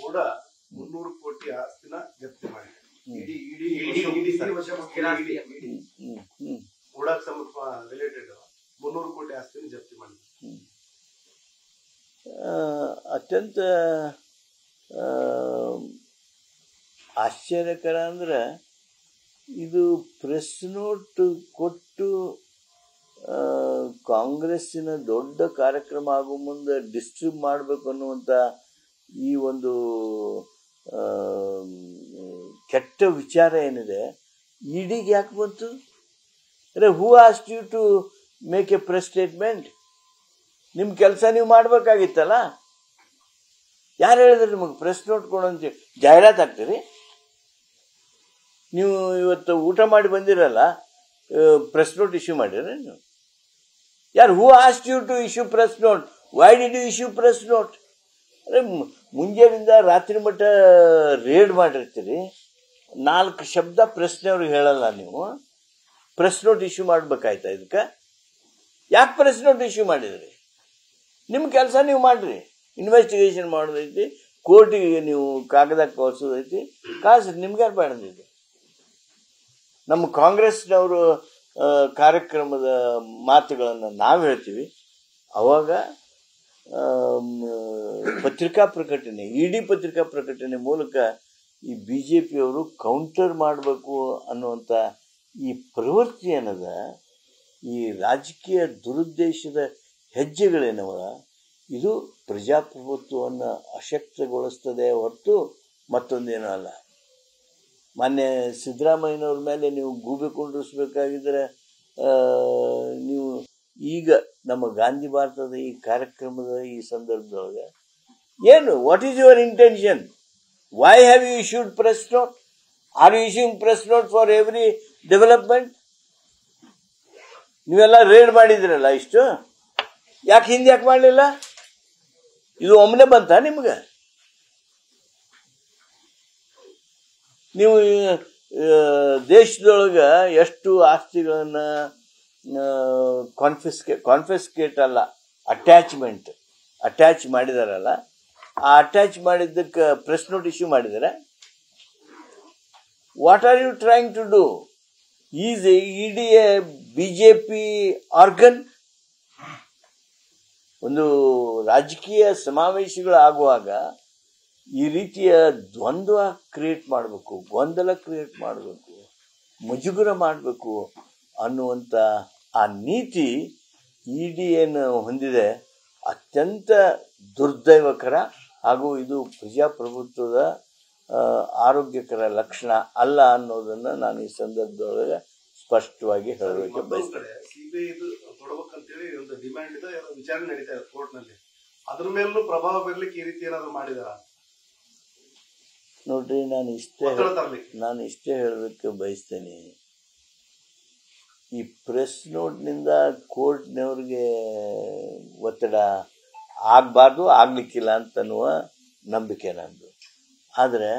ಕೂಡ 300 ಕೋಟಿ ಆಸ್ತಿನ ಜಪ್ತಿ ಮಾಡಿದೆ. ಮೂಡಾಕ್ ಸಮರ್ಪ ರಿಲೇಟೆಡ್ 300 ಕೋಟಿ ಆಸ್ತಿನ ಜಪ್ತಿ ಮಾಡಿದೆ. ಅತ್ಯಂತ ಆಶ್ಚರ್ಯಕರ ಅಂದ್ರೆ ಇದು ಪ್ರೆಸ್ ನೋಟ್ ಕೊಟ್ಟು ಕಾಂಗ್ರೆಸ್ಸಿನ ದೊಡ್ಡ ಕಾರ್ಯಕ್ರಮ ಆಗೋ ಮುಂದೆ ಡಿಸ್ಟ್ರಿಬ್ಯೂಟ್ ಮಾಡಬೇಕು ಅನ್ನುವಂಥ ಈ ಒಂದು ಕೆಟ್ಟ ವಿಚಾರ ಏನಿದೆ ಇಡಿಗೆ ಯಾಕೆ ಬಂತು? ಅರೆ who ask you to make a press statement? ನಿಮ್ಮ ಕೆಲಸ ನೀವು ಮಾಡಬೇಕಾಗಿತ್ತಲ್ಲ. ಯಾರು ಹೇಳಿದ್ರೆ ನಿಮಗೆ ಪ್ರೆಸ್ ನೋಟ್ ಕೊಡೋಂತ ಜಾಹೀರಾತು ಹಾಕ್ತೀರಿ? ನೀವು ಇವತ್ತು ಊಟ ಮಾಡಿ ಬಂದಿರಲ್ಲ, ಪ್ರೆಸ್ ನೋಟ್ ಇಶ್ಯೂ ಮಾಡಿದ್ರೆ ನೀವು ಯಾರು? Who ask you to issue press note? Why did you issue press note? ಅರೆ ಮುಂಜಾನಿಂದ ರಾತ್ರಿ ಮಟ್ಟ ರೇಡ್ ಮಾಡಿರ್ತೀರಿ, 4 ಶಬ್ದ ಪ್ರೆಸ್ನವ್ರಿಗೆ ಹೇಳಲ್ಲ, ನೀವು ಪ್ರೆಸ್ ನೋಟ್ ಇಶ್ಯೂ ಮಾಡ್ಬೇಕಾಯ್ತಾ? ಇದಕ್ಕೆ ಯಾಕೆ ಪ್ರೆಸ್ ನೋಟ್ ಇಶ್ಯೂ ಮಾಡಿದ್ರಿ? ನಿಮ್ಮ ಕೆಲಸ ನೀವು ಮಾಡ್ರಿ. ಇನ್ವೆಸ್ಟಿಗೇಷನ್ ಮಾಡೋದೈತಿ, ಕೋರ್ಟಿಗೆ ನೀವು ಕಾಗದ ಕಳಿಸೋದೈತಿ, ಕಾಸ್ರಿ. ನಿಮ್ಗೆ ಯಾರು ಬೇಡದಿದೆ? ನಮ್ಮ ಕಾಂಗ್ರೆಸ್ನವರು ಕಾರ್ಯಕ್ರಮದ ಮಾತುಗಳನ್ನು ನಾವು ಹೇಳ್ತೀವಿ, ಅವಾಗ ಪತ್ರಿಕಾ ಪ್ರಕಟಣೆ, ಇಡೀ ಪತ್ರಿಕಾ ಪ್ರಕಟಣೆ ಮೂಲಕ ಈ BJPಯವರು ಕೌಂಟರ್ ಮಾಡಬೇಕು ಅನ್ನುವಂಥ ಈ ಪ್ರವೃತ್ತಿ ಏನದ, ಈ ರಾಜಕೀಯ ದುರುದ್ದೇಶದ ಹೆಜ್ಜೆಗಳೇನವ, ಇದು ಪ್ರಜಾಪ್ರಭುತ್ವವನ್ನು ಅಶಕ್ತಗೊಳಿಸ್ತದೆ ಹೊರತು ಮತ್ತೊಂದೇನೂ ಅಲ್ಲ. ಮೊನ್ನೆ ಸಿದ್ದರಾಮಯ್ಯನವ್ರ ಮೇಲೆ ನೀವು ಗೂಬೆ ಕುಂಡ್ರಿಸ್ಬೇಕಾಗಿದ್ರೆ ನೀವು ಈಗ ನಮ್ಮ ಗಾಂಧಿ ಭಾರತದ ಈ ಕಾರ್ಯಕ್ರಮದ ಈ ಸಂದರ್ಭದೊಳಗೆ ಏನು, what is your intention? Why have you issued press note? Are you issuing press note for every development? ನೀವೆಲ್ಲ ರೇಡ್ ಮಾಡಿದ್ರಲ್ಲ ಇಷ್ಟು, ಯಾಕೆ ಹಿಂದೆ ಯಾಕೆ ಮಾಡಲಿಲ್ಲ? ಇದು ಒಮ್ಮೆ ಬಂತ ನಿಮ್ಗೆ? ನೀವು ದೇಶದೊಳಗೆ ಎಷ್ಟು ಆಸ್ತಿಗಳನ್ನು ಕಾನ್ಫಿಸ್ಕೇಟ್ ಅಲ್ಲ, ಅಟ್ಯಾಚ್ ಮಾಡಿದಾರಲ್ಲ, ಆ ಅಟ್ಯಾಚ್ ಮಾಡಿದ್ದಕ್ಕೆ ಪ್ರೆಸ್ ನೋಟ್ ಇಶ್ಯೂ ಮಾಡಿದ್ದಾರೆ. What are you trying to do? Is ED a BJP organ? ಒಂದು ರಾಜಕೀಯ ಸಮಾವೇಶಗಳಾಗುವಾಗ ಈ ರೀತಿಯ ದ್ವಂದ್ವ ಕ್ರಿಯೇಟ್ ಮಾಡಬೇಕು, ಗೊಂದಲ ಕ್ರಿಯೇಟ್ ಮಾಡಬೇಕು, ಮುಜುಗರ ಮಾಡಬೇಕು ಅನ್ನುವಂಥ ಆ ನೀತಿ ಇಡಿಯನ್ನು ಹೊಂದಿದೆ. ಅತ್ಯಂತ ದುರ್ದೈವಕರ ಹಾಗೂ ಇದು ಪ್ರಜಾಪ್ರಭುತ್ವದ ಆರೋಗ್ಯಕರ ಲಕ್ಷಣ ಅಲ್ಲ ಅನ್ನೋದನ್ನು ನಾನು ಈ ಸಂದರ್ಭದೊಳಗೆ ಸ್ಪಷ್ಟವಾಗಿ ಹೇಳೋದಕ್ಕೆ ಬಯಸ್ತೇನೆ. ಸಿಬಿಐ ಕೊಡಬೇಕಂತೇಳಿ ಒಂದು ಡಿಮ್ಯಾಂಡ್ ಇದೆ, ವಿಚಾರಣೆ ನಡೀತಾ ಇದೆ ಕೋರ್ಟ್ ನಲ್ಲಿ. ಅದ್ರ ಮೇಲೂ ಪ್ರಭಾವ ಬೀರ್ಲಿಕ್ಕೆ ಈ ರೀತಿ ಏನಾದ್ರು ಮಾಡಿದಾರ? ನೋಡ್ರಿ, ನಾನು ಇಷ್ಟೇ ಹೇಳೋದಕ್ಕೆ ಬಯಸ್ತೇನೆ. ಈ ಪ್ರೆಸ್ ನೋಟ್ನಿಂದ ಕೋರ್ಟ್ನವ್ರಿಗೆ ಒತ್ತಡ ಆಗಬಾರ್ದು, ಆಗ್ಲಿಕ್ಕಿಲ್ಲ ಅಂತನ್ನುವ ನಂಬಿಕೆ ನಂದು. ಆದರೆ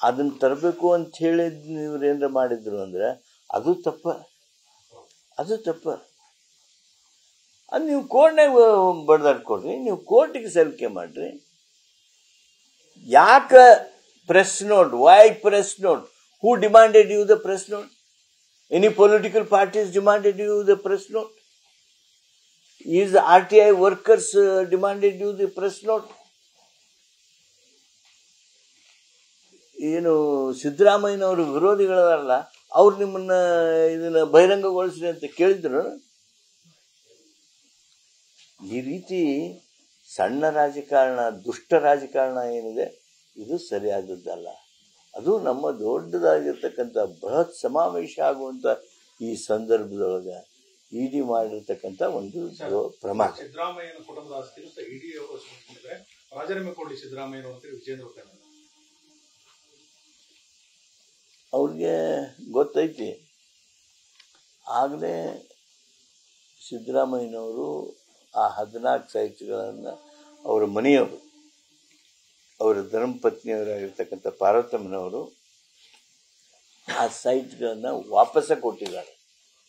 ಅದನ್ನು ತರಬೇಕು ಅಂತ ಹೇಳಿ ಇವ್ರು ಏನಾರ ಮಾಡಿದ್ರು ಅಂದರೆ ಅದು ತಪ್ಪ. ಅದು ನೀವು ಕೋರ್ಟ್ನಾಗ ಬಡ್ದಾಡ್ಕೊಡ್ರಿ, ನೀವು ಕೋರ್ಟಿಗೆ ಸಲ್ಲಿಕೆ ಮಾಡ್ರಿ. ಯಾಕೆ press note? Why press note? Who demanded you the press note? Any political parties demanded you the press note? Is RTI workers demanded you the press note? ಏನು ಸಿದ್ದರಾಮಯ್ಯನವರು ವಿರೋಧಿಗಳಲ್ಲ, ಅವ್ರು ನಿಮ್ಮನ್ನ ಇದನ್ನ ಬಹಿರಂಗಗೊಳಿಸ್ರಿ ಅಂತ ಕೇಳಿದ್ರು? ಈ ರೀತಿ ಸಣ್ಣ ರಾಜಕಾರಣ, ದುಷ್ಟ ರಾಜಕಾರಣ ಏನಿದೆ, ಇದು ಸರಿಯಾದದ್ದಲ್ಲ. ಅದು ನಮ್ಮ ದೊಡ್ಡದಾಗಿರ್ತಕ್ಕಂಥ ಬೃಹತ್ ಸಮಾವೇಶ ಆಗುವಂಥ ಈ ಸಂದರ್ಭದೊಳಗೆ ಇಡಿ ಮಾಡಿರ್ತಕ್ಕಂಥ ಒಂದು ಪ್ರಮಾಣ. ಸಿದ್ದರಾಮಯ್ಯನ ಕುಟುಂಬದ ಆಸ್ತಿ ಇಡಿ ಅವರು ರಾಜೀನಾಮೆ ಕೊಡಿ ಸಿದ್ದರಾಮಯ್ಯ ಅಂತೇಳಿ ವಿಜೇಂದ್ರ ಅವ್ರಿಗೆ ಗೊತ್ತೈತಿ. ಆಗಲೇ ಸಿದ್ದರಾಮಯ್ಯನವರು ಆ 14 ಸೈಟ್ಗಳನ್ನು ಅವರ ಮನೆಯವರು, ಅವರ ಧರ್ಮಪತ್ನಿಯವರಾಗಿರ್ತಕ್ಕಂಥ ಪಾರ್ವತಮ್ಮನವರು ಆ ಸೈಟ್ಗಳನ್ನು ವಾಪಸ್ಸ ಕೊಟ್ಟಿದ್ದಾರೆ.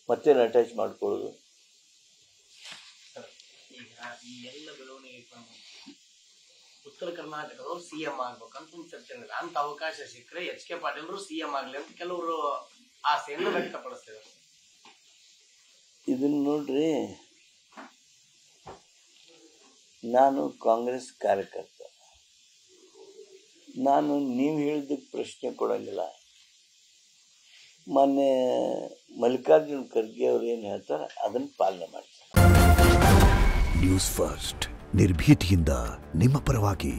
ಮತ್ತೇನು ಅಟ್ಯಾಚ್ ಮಾಡ್ಕೊಳ್ಳೋದು? ಈ ಎಲ್ಲ ಬೆಳವಣಿಗೆ ಉತ್ತರ ಉತ್ತರ ಕರ್ನಾಟಕದವ್ರು CM ಆಗ್ಬೇಕಂತ ಒಂದು ಚರ್ಚೆ ಇದೆ. ಅಂತ ಅವಕಾಶ ಸಿಕ್ಕರೆ HK ಪಾಟೀಲ್ರು CM ಆಗ್ಲಿ ಅಂತ ಕೆಲವರು ಆಸೆಯನ್ನು ವ್ಯಕ್ತಪಡಿಸ್ತಿದ್ದಾರೆ. ಇದನ್ನ ನೋಡ್ರಿ, ನಾನು ಕಾಂಗ್ರೆಸ್ ಕಾರ್ಯಕರ್ತ, ನಾನು ನೀವು ಹೇಳಿದ್ದಕ್ಕೆ ಪ್ರಶ್ನೆ ಕೊಡೋಂಗಿಲ್ಲ. ಮೊನ್ನೆ ಮಲ್ಲಿಕಾರ್ಜುನ್ ಖರ್ಗೆ ಅವ್ರು ಏನು ಹೇಳ್ತಾರೆ ಅದನ್ನು ಪಾಲನೆ ಮಾಡ್ತಾರೆ. ನ್ಯೂಸ್ ಫಸ್ಟ್, ನಿರ್ಭೀತಿಯಿಂದ ನಿಮ್ಮ ಪರವಾಗಿ.